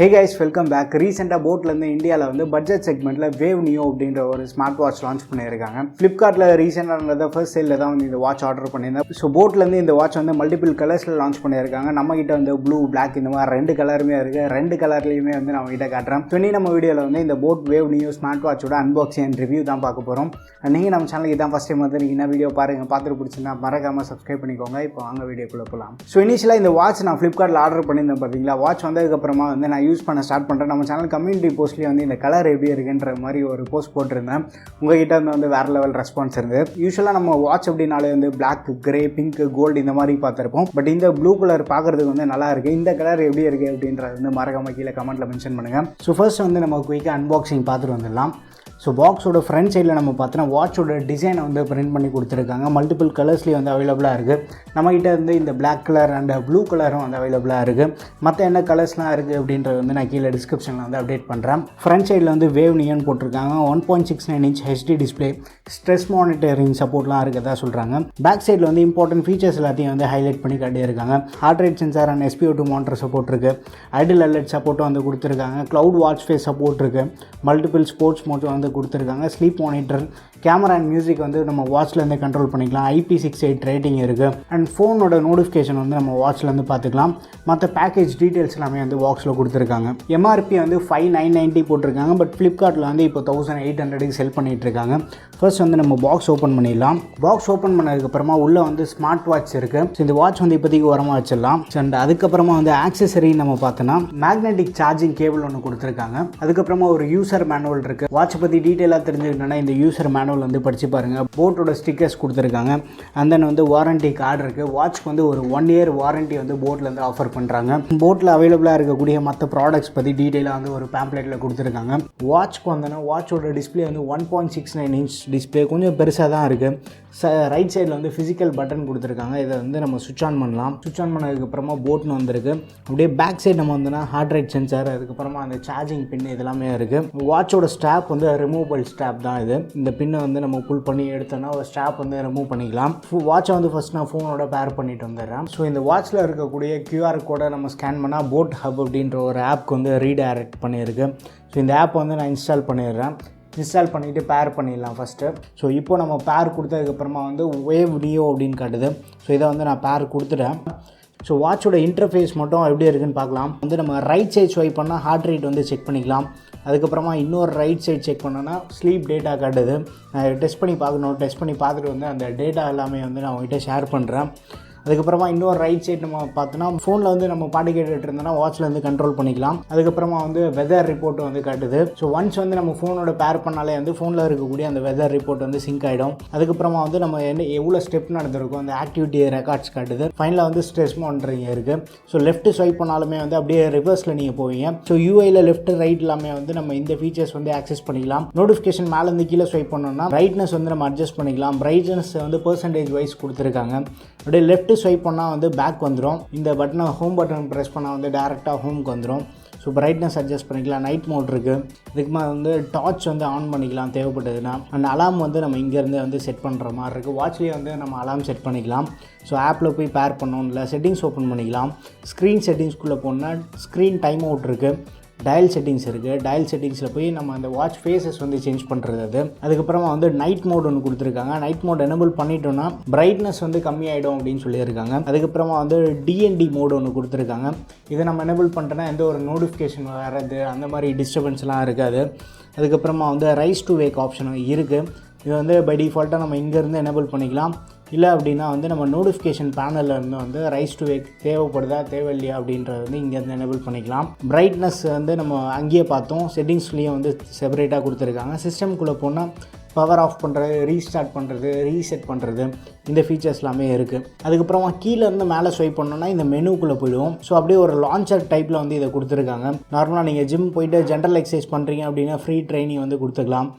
Hey guys, welcome back. Recently போட்ல இருந்து இந்தியால வந்து பட்ஜெட் செக்மெண்ட்ல வேவ் நியோ அப்படின்ற ஒரு ஸ்மார்ட் வாட்ச் லான்ச் பண்ணியிருக்காங்க. Flipkartல ரீசெண்டா நடந்த ஃபர்ஸ்ட் சேல்ல தான் வந்து இந்த வாட்ச் ஆர்டர் பண்ணியிருந்தேன். ஸோ போட்ல இருந்து இந்த வாட்ச் வந்து மல்டிபிள் கலர்ஸ்ல லான்ச் பண்ணியிருக்காங்க. நம்ம கிட்ட வந்து ப்ளூ, பிளாக் இந்த மாதிரி ரெண்டு கலருமே இருக்கு. ரெண்டு கலர்லயுமே வந்து நம்ம கிட்ட காட்டுறேன். ஸோ நீ நம்ம வீடியோல வந்து இந்த போட் வேவ் நியோ ஸ்மார்ட் வாட்சோட அன்பாக்சிங் அண்ட் ரிவ்யூ தான் பார்க்க போறோம். நீங்க நம்ம சேனலுக்கு இதான் ஃபர்ஸ்ட் டைம் வந்து நீங்க வீடியோ பாருங்க, பார்த்துட்டு பிடிச்சிருந்தா மறக்காம சப்ஸ்கிரைப் பண்ணிக்கோங்க. இப்போ வாங்க வீடியோக்குள்ள போகலாம். ஸோ இனிஷியலா இந்த வாட்ச் நான் Flipkartல ஆர்டர் பண்ணியிருந்தேன் பார்த்தீங்களா. வாட்ச் வந்ததுக்கு அப்புறமா வந்து நான் யூஸ் பண்ண ஸ்டார்ட் பண்ணுறேன். நம்ம சேனல் கம்யூனிட்டி போஸ்ட்லேயே வந்து இந்த கலர் எப்படி இருக்குன்ற மாதிரி ஒரு போஸ்ட் போட்டிருந்தேன். உங்ககிட்ட வந்து வேறு லெவல் ரெஸ்பான்ஸ் இருந்தது. யூஸ்வலாக நம்ம வாட்ச் அப்படின்னாலே வந்து பிளாக், கிரே, பிங்க், கோல்டு இந்த மாதிரி பார்த்துருப்போம். பட் இந்த ப்ளூ கலர் பார்க்குறதுக்கு வந்து நல்லா இருக்குது. இந்த கலர் எப்படி இருக்குது அப்படின்றது வந்து மறக்காம கீழே கமெண்ட்டில் மென்ஷன் பண்ணுங்கள். ஸோ ஃபர்ஸ்ட் வந்து நம்ம குயிக்காக அன்பாக்சிங் பார்த்துட்டு வந்துடலாம். ஸோ பாக்ஸோட ஃப்ரண்ட் சைடில் நம்ம பார்த்தோன்னா வாட்சோட டிசைனை வந்து பிரிண்ட் பண்ணி கொடுத்துருக்காங்க. மல்டிபிள் கலர்ஸ்லேயே வந்து அவைலபிளாக இருக்குது. நம்மகிட்ட வந்து இந்த பிளாக் கலர் அண்ட் ப்ளூ கலரும் வந்து அவைலபிளாக இருக்குது. மற்ற என்ன கலர்ஸ்லாம் இருக்குது அப்படின்றது வந்து நான் கீழே டிஸ்கிரிப்ஷனில் வந்து அப்டேட் பண்ணுறேன். ஃப்ரண்ட் சைடில் வந்து வேவ் நியோன்னு போட்டிருக்காங்க. 1.69 inch HD display, stress monitoring சப்போர்ட்லாம் இருக்கிறதா சொல்கிறாங்க. பேக் சைடில் வந்து இம்பார்ட்டன்ட் ஃபீச்சர்ஸ் எல்லாத்தையும் வந்து ஹைலைட் பண்ணி காட்டியிருக்காங்க. Heart rate sensor and SpO2 monitor support இருக்குது. ஐடில் அலர்ட் சப்போர்ட்டும் வந்து கொடுத்துருக்காங்க. க்ளவுட் வாட்ச் ஃபேஸ் சப்போர்ட் இருக்குது. மல்டிபிள் ஸ்போர்ட்ஸ் மோட் வந்து கொடுத்துருக்காங்க. Sleep monitor, camera and music வந்து நம்ம வாட்ச்லேருந்து கண்ட்ரோல் பண்ணிக்கலாம். IP68 ரேட்டிங் இருக்குது. அண்ட் ஃபோனோட நோட்டிஃபிகேஷன் வந்து நம்ம வாட்ச்லேருந்து பார்த்துக்கலாம். மற்ற பேக்கேஜ் டீட்டெயில்ஸ் எல்லாமே வந்து பாக்ஸில் கொடுத்துருக்காங்க. MRP வந்து 5,990 போட்டிருக்காங்க. பட் Flipkartல வந்து இப்போ 1,800க்கு செல் பண்ணிகிட்டு இருக்காங்க. ஃபர்ஸ்ட் வந்து நம்ம பாக்ஸ் ஓப்பன் பண்ணிடலாம். பாக்ஸ் ஓப்பன் பண்ணதுக்கப்புறமா உள்ளே வந்து ஸ்மார்ட் வாட்ச் இருக்குது. ஸோ இந்த வாட்ச் வந்து இப்போதைக்கு உரமாக வச்சிடலாம். அண்ட் அதுக்கப்புறமா வந்து ஆக்சசரி நம்ம பார்த்தோன்னா மேக்னெட்டிக் சார்ஜிங் கேபிள் ஒன்று கொடுத்துருக்காங்க. அதுக்கப்புறமா ஒரு யூசர் மேனுவல் இருக்குது. வாட்சை பற்றி டீட்டெயிலாக தெரிஞ்சுக்கணுன்னா இந்த யூசர் மேனுவல் வந்து படித்து பாருங்கள். போட்டோட ஸ்டிக்கர்ஸ் கொடுத்துருக்காங்க. அண்ட் தென் வந்து வாரண்டி கார்டு இருக்குது. வாட்ச்க்கு வந்து ஒரு 1 year வாரண்டி வந்து போட்லேருந்து ஆஃபர் பண்ணுறாங்க. போட்டில் அவைலபிளாக இருக்கக்கூடிய மற்ற ப்ராடக்ட்ஸ் பற்றி டீட்டெயிலாக வந்து ஒரு பேம்ப்ளெட்டில் கொடுத்துருக்காங்க. வாட்ச்க்கு வந்தோன்னா வாட்சோட டிஸ்பிளே வந்து 1.69 inch டிஸ்பிளே, கொஞ்சம் பெருசாக தான் இருக்குது. ரைட் சைடில் வந்து ஃபிசிக்கல் பட்டன் கொடுத்துருக்காங்க. இதை வந்து நம்ம சுவிட்ச் ஆன் பண்ணலாம். சுவிட்ச் ஆன் பண்ணதுக்கப்புறமா போட்னு வந்திருக்கு. அப்படியே பேக் சைடு நம்ம வந்தோன்னா ஹார்ட் ரேட் சென்சார், அதுக்கப்புறமா அந்த சார்ஜிங் பின் இதெல்லாமே இருக்குது. வாட்சோட ஸ்ட்ராப் வந்து ரிமூவபிள் ஸ்ட்ராப் தான் இது. இந்த பின்னை வந்து நம்ம புல் பண்ணி எடுத்தோன்னா ஒரு ஸ்ட்ராப் வந்து ரிமூவ் பண்ணிக்கலாம். வாட்சை வந்து ஃபஸ்ட் நான் ஃபோனோட பேர் பண்ணிட்டு வந்துடுறேன். ஸோ இந்த வாட்சில் இருக்கக்கூடிய QR கோடை நம்ம ஸ்கேன் பண்ணால் போட் ஹப் அப்படின்ற ஒரு ஆப்க்கு வந்து ரீடைரக்ட் பண்ணியிருக்கு. ஸோ இந்த ஆப் வந்து நான் இன்ஸ்டால் பண்ணிடுறேன். இன்ஸ்டால் பண்ணிவிட்டு பேர் பண்ணிடலாம் ஃபஸ்ட்டு. ஸோ இப்போ நம்ம பேர் கொடுத்ததுக்கப்புறமா வந்து வேவ் நியோ அப்படின்னு காட்டுது. ஸோ இதை வந்து நான் பேர் கொடுத்துட்டேன். ஸோ வாட்சோட இன்டர்ஃபேஸ் மட்டும் எப்படி இருக்குன்னு பார்க்கலாம். வந்து நம்ம ரைட் சைட் ஸ்வைப் பண்ணால் ஹார்ட் ரேட் வந்து செக் பண்ணிக்கலாம். அதுக்கப்புறமா இன்னொரு ரைட் சைட் செக் பண்ணோன்னா ஸ்லீப் டேட்டா காட்டுது. நான் டெஸ்ட் பண்ணி பார்க்கணும். டெஸ்ட் பண்ணி பார்த்துட்டு வந்து அந்த டேட்டா எல்லாமே வந்து நான் உங்கள்கிட்ட ஷேர் பண்ணுறேன். அதுக்கப்புறமா இன்னொரு ரைட் சைட் நம்ம பார்த்தோன்னா ஃபோனில் வந்து நம்ம பாட்டு கேட்டுட்டு இருந்தோம்னா வாட்சில் வந்து கண்ட்ரோல் பண்ணிக்கலாம். அதுக்கப்புறமா வந்து வெதர் ரிப்போர்ட் வந்து காட்டுது. ஸோ ஒன்ஸ் வந்து நம்ம ஃபோனோட பேர் பண்ணாலே வந்து ஃபோனில் இருக்கக்கூடிய அந்த வெதர் ரிப்போர்ட் வந்து சிங்க் ஆகிடும். அதுக்கப்புறமா வந்து நம்ம எவ்வளோ ஸ்டெப் நடந்திருக்கோம் அந்த ஆக்டிவிட்டி ரெக்கார்ட்ஸ் காட்டுது. ஃபைனலாக வந்து ஸ்ட்ரெஸ் மானிட்டரிங் இருக்குது. ஸோ லெஃப்ட் ஸ்வைப் பண்ணாலுமே வந்து அப்படியே ரிவர்ஸில் நீங்கள் போவீங்க. ஸோ UIயில் லெஃப்ட் ரைட் எல்லாமே வந்து நம்ம இந்த ஃபீச்சர்ஸ் வந்து ஆக்சஸ் பண்ணிக்கலாம். நோட்டிஃபிகேஷன் மேலேருந்து கீழே ஸ்வைப் பண்ணோம்னா பிரைட்னஸ் வந்து நம்ம அட்ஜஸ்ட் பண்ணிக்கலாம். பிரைட்னஸ் வந்து பெர்சன்டேஜ் வைஸ் கொடுத்துருக்காங்க. அப்படியே லெஃப்ட் ஸ்வைப் பண்ணால் வந்து பேக் வந்துடும். இந்த பட்டனை ஹோம் பட்டன் ப்ரெஸ் பண்ணால் வந்து டேரெக்டாக ஹோம்க்கு வந்துடும். ஸோ பிரைட்னஸ் அட்ஜஸ்ட் பண்ணிக்கலாம். நைட் மோட் இருக்குது. இதுக்கு மேலே வந்து டார்ச் வந்து ஆன் பண்ணிக்கலாம் தேவைப்பட்டதுன்னா. அண்ட் அலாம் வந்து நம்ம இங்கேருந்து வந்து செட் பண்ணுற மாதிரி இருக்குது. வாட்ச்லேயே வந்து நம்ம அலாம் செட் பண்ணிக்கலாம். ஸோ ஆப்பில் போய் பேர் பண்ணணும், இல்லை செட்டிங்ஸ் ஓப்பன் பண்ணிக்கலாம். ஸ்க்ரீன் செட்டிங்ஸ்குள்ளே போனால் ஸ்க்ரீன் டைம் அவுட் இருக்குது. டயல் செட்டிங்ஸ் இருக்குது. டயல் செட்டிங்ஸில் போய் நம்ம அந்த வாட்ச் ஃபேஸஸ் வந்து சேஞ்ச் பண்ணுறது. அதுக்கப்புறமா வந்து நைட் மோட் ஒன்று கொடுத்துருக்காங்க. நைட் மோட் எனேபிள் பண்ணிட்டோன்னா பிரைட்னஸ் வந்து கம்மியாயிடும் அப்படின்னு சொல்லியிருக்காங்க. அதுக்கப்புறமா வந்து DND மோட் ஒன்று கொடுத்துருக்காங்க. இதை நம்ம எனேபிள் பண்ணிட்டோன்னா எந்த ஒரு நோட்டிஃபிகேஷன் வர்றது அந்த மாதிரி டிஸ்டர்பன்ஸ்லாம் இருக்காது. அதுக்கப்புறமா வந்து ரைஸ் டு வேக் ஆப்ஷனும் இருக்குது. இது வந்து பை டிஃபால்ட்டாக நம்ம இங்கேருந்து எனேபிள் பண்ணிக்கலாம். இல்லை அப்படின்னா வந்து நம்ம நோட்டிஃபிகேஷன் பேனலில் இருந்து வந்து ரைஸ் டு வேக் தேவைப்படுதா தேவையில்லையா அப்படின்றது வந்து இங்கேருந்து எனேபிள் பண்ணிக்கலாம். பிரைட்னஸ் வந்து நம்ம அங்கேயே பார்த்தோம். செட்டிங்ஸ்லேயும் வந்து செப்பரேட்டாக கொடுத்துருக்காங்க. சிஸ்டம்குள்ளே போனால் பவர் ஆஃப் பண்ணுறது, ரீஸ்டார்ட் பண்ணுறது, ரீசெட் பண்ணுறது, இந்த ஃபீச்சர்ஸ் எல்லாமே இருக்குது. அதுக்கப்புறமா கீழேருந்து மேலே ஸ்வைப் பண்ணோன்னா இந்த மெனுக்குள்ளே போயிடுவோம். ஸோ அப்படியே ஒரு லான்ச்சர் டைப்பில் வந்து இதை கொடுத்துருக்காங்க. நார்மலாக நீங்கள் ஜிம் போயிட்டு ஜென்ரல் எக்ஸசைஸ் பண்ணுறீங்க அப்படின்னா ஃப்ரீ ட்ரைனிங் வந்து கொடுத்துக்கலாம்.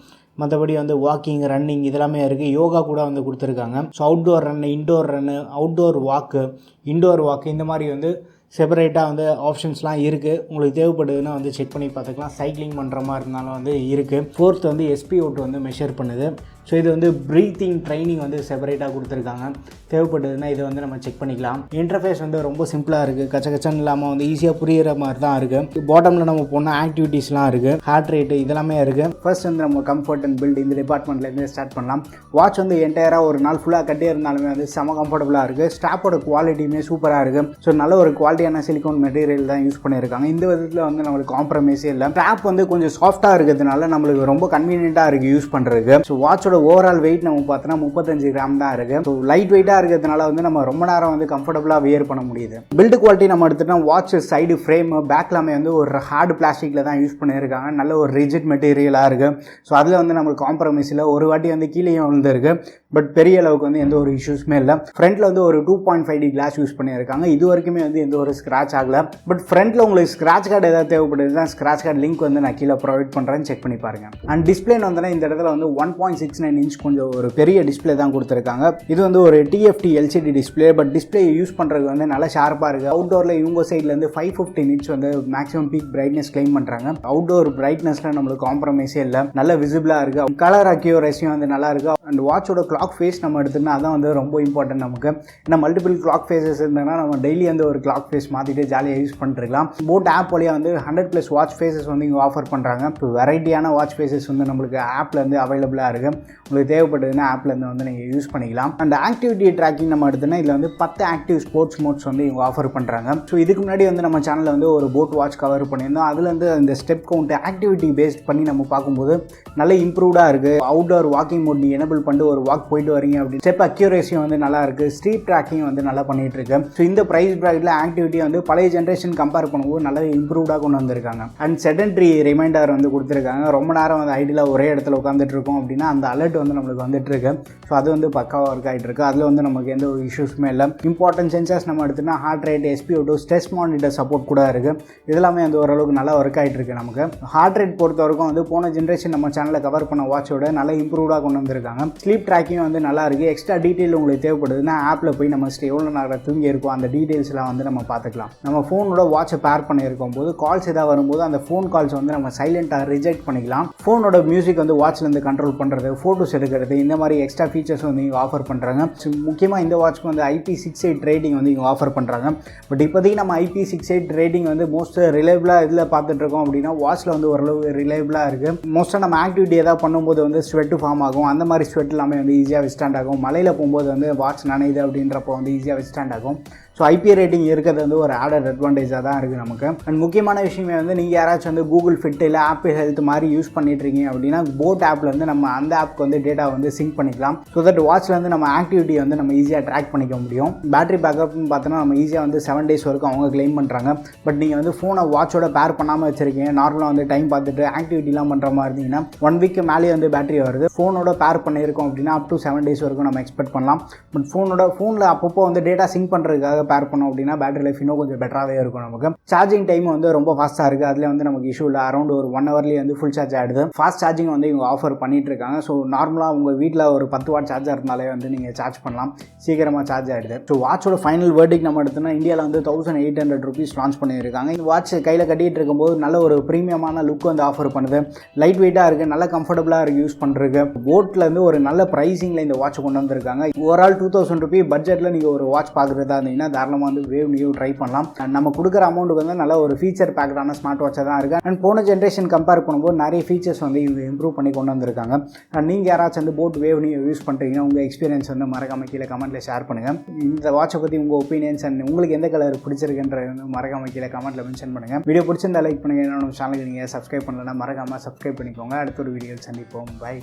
மற்றபடி வந்து வாக்கிங், ரன்னிங் இதெல்லாமே இருக்குது. யோகா கூட வந்து கொடுத்துருக்காங்க. So outdoor run, indoor run, outdoor வாக்கு, இன்டோர் வாக்கு இந்த மாதிரி வந்து செப்பரேட்டாக வந்து ஆப்ஷன்ஸ்லாம் இருக்குது. உங்களுக்கு தேவைப்படுதுன்னா வந்து செக் பண்ணி பார்த்துக்கலாம். சைக்கிளிங் பண்ணுற மாதிரி இருந்தாலும் வந்து இருக்குது. ஃபோர்த் வந்து SpO2 வந்து மெஷர் பண்ணுது. ஸோ இது வந்து ப்ரீத்திங் ட்ரைனிங் வந்து செப்பரேட்டாக கொடுத்துருக்காங்க. தேவைப்படுதுன்னா இதை வந்து நம்ம செக் பண்ணிக்கலாம். இன்டர்ஃபேஸ் வந்து ரொம்ப சிம்பிளாக இருக்குது, கச்சன்னு இல்லாமல் வந்து ஈஸியாக புரிகிற மாதிரி தான் இருக்குது. பாட்டமில் நம்ம போனால் ஆக்டிவிட்டீஸ்லாம் இருக்குது, ஹார்ட் ரேட்டு இதெல்லாமே இருக்குது. ஃபர்ஸ்ட் வந்து நம்ம கம்ஃபர்ட் அண்ட் பில்ட் இந்த டிபார்ட்மெண்ட்லேருந்து ஸ்டார்ட் பண்ணலாம். வாட்ச் வந்து என்டையராக ஒரு நாள் ஃபுல்லாக கட்டியே இருந்தாலுமே வந்து செம கம்ஃபர்டபுளாக இருக்குது. ஸ்ட்ராப்போட குவாலிட்டியுமே சூப்பராக இருக்குது. ஸோ நல்ல ஒரு குவாலிட்டியான சிலிக்கான் மெட்டீரியல் தான் யூஸ் பண்ணியிருக்காங்க. இந்த விதத்தில் வந்து நம்மளுக்கு காம்ப்ரமைஸே இல்லை. ஸ்ட்ராப் வந்து கொஞ்சம் சாஃப்ட்டாக இருக்கிறதுனால நம்மளுக்கு ரொம்ப கன்வீனியண்ட்டாக இருக்குது யூஸ் பண்ணுறதுக்கு. ஸோ வாட்சோட ஓவரால் வெயிட் நம்ம பார்த்தோன்னா 35 கிராம் தான் இருக்குது. ஸோ லைட் வெயிட்டாக இருக்கிறதுனால வந்து நம்ம ரொம்ப நேரம் வந்து கம்ஃபர்டபுளாக வியர் பண்ண முடியுது. பில்டு குவாலிட்டி நம்ம எடுத்துட்டோம். வாட்ச் சைடு ஃப்ரேம் பேக்லாமே வந்து ஒரு ஹார்டு பிளாஸ்டிக்கில் தான் யூஸ் பண்ணியிருக்காங்க. நல்ல ஒரு ரிஜிட் மெட்டீரியலாக இருக்குது. ஸோ அதில் வந்து நம்மளுக்கு காம்ப்ரமைஸ் இல்லை. ஒரு வாட்டி வந்து கீழேயும் விழுந்துருக்கு, பட் பெரிய அளவுக்கு வந்து எந்த ஒரு இஷ்யூஸுமே இல்லை. ஃப்ரண்ட்டில் வந்து ஒரு 2.5D கிளாஸ் யூஸ் பண்ணியிருக்காங்க. இது வரைக்குமே வந்து எந்த ஒரு ஸ்க்ராட்ச் ஆகலை. பட் ஃப்ரண்ட்டில் உங்களுக்கு ஸ்க்ராட்ச் கார்டு ஏதாவது தேவைப்படுது தான் ஸ்க்ராட்ச் கார்டு லிங்க் வந்து நான் கீழே ப்ரொவைட் பண்ணுறேன், செக் பண்ணி பாருங்கள். அண்ட் டிஸ்பிளே வந்து இந்த இடத்துல வந்து 1.69 இன்ச் கொஞ்சம் ஒரு பெரிய டிஸ்பிளே தான் கொடுத்துருக்காங்க. இது வந்து ஒரு TFT LCD display. But display use பண்ணுறது வந்து நல்லா ஷார்ப்பாக இருக்குது. அவுட்டோரில் இவங்க சைட்லேருந்து 515 நிட்ஸ் வந்து மேக்ஸிமம் பீக் பிரைட்னஸ் கிளைம் பண்ணுறாங்க. அவுட்டோர் பிரைட்னஸில் நம்மளுக்கு காம்ப்ரமைஸே இல்லை, நல்ல விசிபிளாக இருக்குது. கலர் அக்யூரஸியும் வந்து நல்லா இருக்குது. அண்ட் வாட்சோட கிளாக் ஃபேஸ் நம்ம எடுத்துன்னா அதான் வந்து ரொம்ப இம்பார்ட்டன்ட் நமக்கு. ஏன்னா மல்டிபிள் கிளாக் ஃபேஸஸ் இருந்தாங்கன்னா நம்ம டெய்லி வந்து ஒரு கிளாக் ஃபேஸ் மாற்றிட்டு ஜாலியாக யூஸ் பண்ணிருக்கலாம். போட் ஆப் வழியாக வந்து 100+ வாட்ச் ஃபேஸஸ் வந்து இங்கே ஆஃபர் பண்ணுறாங்க. இப்போ வெரைட்டியான வாட்ச் ஃபேஸஸ் வந்து நம்மளுக்கு ஆப்பில் வந்து அவைலபிளாக இருக்குது. உங்களுக்கு தேவைப்படுதுன்னா ஆப்லேருந்து வந்து நீங்கள் யூஸ் பண்ணிக்கலாம். அண்ட் ஆக்டிவிட்டி ட்ராக்கிங் நம்ம எடுத்தோன்னா இதில் வந்து 10 ஆக்டிவ் ஸ்போர்ட்ஸ் மோட்ஸ் வந்து இவங்க ஆஃபர் பண்ணுறாங்க. ஸோ இதுக்கு முன்னாடி வந்து நம்ம சேனலில் வந்து ஒரு போட் வாட்ச் கவர் பண்ணியிருந்தோம். அதில் வந்து இந்த ஸ்டெப் கவுண்ட் ஆக்டிவிட்டி பேஸ்ட் பண்ணி நம்ம பார்க்கும்போது நல்ல இம்ப்ரூவ்டாக இருக்குது. அவுட்டோர் வாக்கிங் மோட் நீ எனபிள் பண்ணிட்டு ஒரு வாக் போயிட்டு வரீங்க அப்படின்னு ஸ்டெப் அக்யூரேசியும் வந்து நல்லா இருக்குது. ஸ்ட்ரீட் ட்ராக்கிங் வந்து நல்லா பண்ணிட்டு இருக்கு. ஸோ இந்த ப்ரைஸ் ப்ராக்கெட்டில் ஆக்டிவிட்டி வந்து பழைய ஜென்ரேஷன் கம்பேர் பண்ணும்போது நல்லா இம்ப்ரூவ்டாக கொண்டு வந்திருக்காங்க. அண்ட் செடன்ட்ரி ரிமைண்டர் வந்து கொடுத்துருக்காங்க. ரொம்ப நேரம் வந்து ஐடியில் ஒரே இடத்துல உட்காந்துட்டு இருக்கோம் அப்படின்னா அந்த அலர்ட் வந்து நம்மளுக்கு வந்துட்டு இருக்கு. ஸோ அது வந்து பக்காவாக ஒர்க் ஆகிட்டு இருக்கு. அதில் வந்து நமக்கு எந்த ஒரு இஷ்யூஸுமே இல்லை. இம்பார்ட்டன்ட் சென்சர்ஸ் நம்ம எடுத்துனா heart rate, SpO2, stress monitor support கூட இருக்குது. இதெல்லாமே வந்து ஓரளவுக்கு நல்லா ஒர்க் ஆகிட்டு இருக்கு. நமக்கு ஹார்ட் ரேட் பொறுத்த வரைக்கும் வந்து போன ஜென்ரேஷன் நம்ம சேனலில் கவர் பண்ண வாட்சோட நல்லா இம்ப்ரூவ்டாக கொண்டு வந்திருக்காங்க. ஸ்லீப் ட்ராக்கிங் வந்து நல்லா இருக்குது. எக்ஸ்ட்ரா டீட்டெயில் உங்களுக்கு தேவைப்படுதுன்னா ஆப்பில் போய் நம்ம எவ்வளோ நேரம் தூங்கி இருக்கோம் அந்த டீட்டெயில்ஸ்லாம் வந்து நம்ம பார்த்துக்கலாம். நம்ம ஃபோனோட வாட்சை பேர் பண்ணியிருக்கும் போது கால்ஸ் ஏதாவது வரும்போது அந்த ஃபோன் கால்ஸ் வந்து நம்ம சைலண்ட்டாக ரிஜெக்ட் பண்ணிக்கலாம். ஃபோனோட மியூசிக் வந்து வாட்ச்லேருந்து கண்ட்ரோல் பண்ணுறது, ஃபோட்டோஸ் எடுக்கிறது, இந்த மாதிரி எக்ஸ்ட்ரா ஃபீச்சர்ஸ் வந்து இங்கே ஆஃபர் பண்ணுறாங்க. முக்கியமாக இந்த வாட்ச்க்கு வந்து IP68 ரேட்டிங் வந்து இங்கே ஆஃபர் பண்ணுறாங்க. பட் இப்போதைக்கு நம்ம IP68 ரேட்டிங் வந்து மோஸ்ட் ரிலையபிளாக இதில் பார்த்துட்டு இருக்கோம் அப்படின்னா வாட்ச்சில் வந்து ஓரளவு ரிலையபிளாக இருக்குது. மோஸ்ட்டாக நம்ம ஆக்டிவிட்டி ஏதாவது பண்ணும்போது வந்து ஸ்வெட்டு ஃபார்ம் ஆகும். அந்த மாதிரி ஸ்வெட் எல்லாமே வந்து ஈஸியாக விஸ்டாண்ட் ஆகும். மலையில் போகும்போது வந்து வாட்ச் நனையுது அப்படின்றப்போ வந்து ஈஸியாக விஸ்டாண்ட் ஆகும். ஸோ IP ரேட்டிங் இருக்கிறது வந்து ஒரு ஆடட் அட்வான்டேஜாக தான் இருக்குது நமக்கு. அண்ட் முக்கியமான விஷயமே வந்து நீங்கள் யாராச்சும் வந்து கூகுள் ஃபிட் இல்லை ஆப்பிள் ஹெல்த் மாதிரி யூஸ் பண்ணிட்டுருக்கீங்க அப்படின்னா போட் ஆப்பில் வந்து நம்ம அந்த ஆப்க்கு வந்து டேட்டா வந்து சிங்க் பண்ணிக்கலாம். ஸோ தட் வாட்சில் வந்து நம்ம ஆக்டிவிட்டி வந்து நம்ம ஈஸியாக ட்ராக் பண்ணிக்க முடியும். பேட்டரி பேக்கப்னு பார்த்தோன்னா நம்ம ஈஸியாக வந்து 7 days வரைக்கும் அவங்க கிளைம் பண்ணுறாங்க. பட் நீங்கள் வந்து ஃபோனை வாட்சோட பேர் பண்ணாமல் வச்சுருக்கீங்க, நார்மலாக வந்து டைம் பார்த்துட்டு ஆக்டிவிட்டிலாம் பண்ணுற மாதிரி இருந்தீங்கன்னா 1 week மேலேயே வந்து பேட்டரி வருது. ஃபோனோட பேர் பண்ணியிருக்கோம் அப்படின்னா up to 7 days வரைக்கும் நம்ம எக்ஸ்பெக்ட் பண்ணலாம். பட் ஃபோனில் அப்பப்போ வந்து டேட்டா சிங்க் பண்ணுறதுக்காக பேர் பண்ணோம் அப்படின்னா பேட்டரி லைஃப் இன்னும் கொஞ்சம் பெட்டராகவே இருக்கும். நமக்கு சார்ஜிங் டைம் வந்து ரொம்ப ஃபாஸ்ட்டாக இருக்குது. அதில் வந்து நமக்கு இஷ்யூ இல்லை. அரௌண்ட் ஒரு 1 hourலேயே வந்து ஃபுல் சார்ஜ் ஆகிடுது. ஃபாஸ்ட் சார்ஜிங் வந்து இவங்க ஆஃபர் பண்ணிட்டு இருக்காங்க. ஸோ நார்மலாக உங்கள் வீட்டில் ஒரு 10 வாட் சார்ஜர் இருந்தாலே வந்து நீங்கள் சார்ஜ் பண்ணலாம், சீக்கிரமாக சார்ஜ் ஆகிடுது. ஸோ வாட்சோட ஃபைனல் வேர்டிக் நம்ம எடுத்தோம்னா இந்தியாவில் வந்து 1800 rupees லான்ச் பண்ணியிருக்காங்க. இந்த வாட்ச் கையில் கட்டிகிட்டு இருக்கும்போது நல்ல ஒரு ப்ரீமியமான லுக் வந்து ஆஃபர் பண்ணுது. லைட் வெயிட்டாக இருக்குது, நல்ல கம்ஃபர்டபுளாக இருக்குது யூஸ் பண்ணுறதுக்கு. போட்லேருந்து ஒரு நல்ல ப்ரைஸிங்கில் இந்த வாட்ச் கொண்டு வந்திருக்காங்க. ஓவரால் 2000 rupees பட்ஜெட்டில் நீங்கள் ஒரு வாட்ச் பார்க்குறதா இருந்தீங்கன்னா தாராளமாக வந்து வேவ் நியூ ட்ரை பண்ணலாம். நம்ம கொடுக்குற அமௌண்ட்டுக்கு வந்து நல்ல ஒரு ஃபீச்சர் பேக்கடான ஸ்மார்ட் வாட்சாக தான் இருக்குது. அண்ட் போன ஜென்ரேஷன் கம்பேர் பண்ணும்போது நிறைய ஃபீச்சர்ஸ் வந்து இவங்க இம்ப்ரூவ் பண்ணி கொண்டு வந்திருக்காங்க. அண்ட் நீங்கள் யாராச்சும் வந்து போட் வேவ் நியூ யூஸ் பண்ணுறீங்கன்னா உங்கள் எக்ஸ்பீரியன்ஸ் வந்து மறக்காம கீழே கமெண்ட்டில் ஷேர் பண்ணுங்கள். இந்த வாட்சை பற்றி உங்கள் ஒப்பீனியன்ஸ் அண்ட் உங்களுக்கு எந்த கலர் பிடிச்சிருக்குன்ற மறக்காம கீழே கமெண்ட்டில் மென்ஷன் பண்ணுங்கள். வீடியோ பிடிச்சிருந்தா லைக் பண்ணுங்கள். என்னோட சேனலுக்கு நீங்கள் சப்ஸ்கிரைப் பண்ணலன்னா மறக்காமல் சப்ஸ்கிரைப் பண்ணிக்கோங்க. அடுத்த ஒரு வீடியோ சந்திப்போம். பை.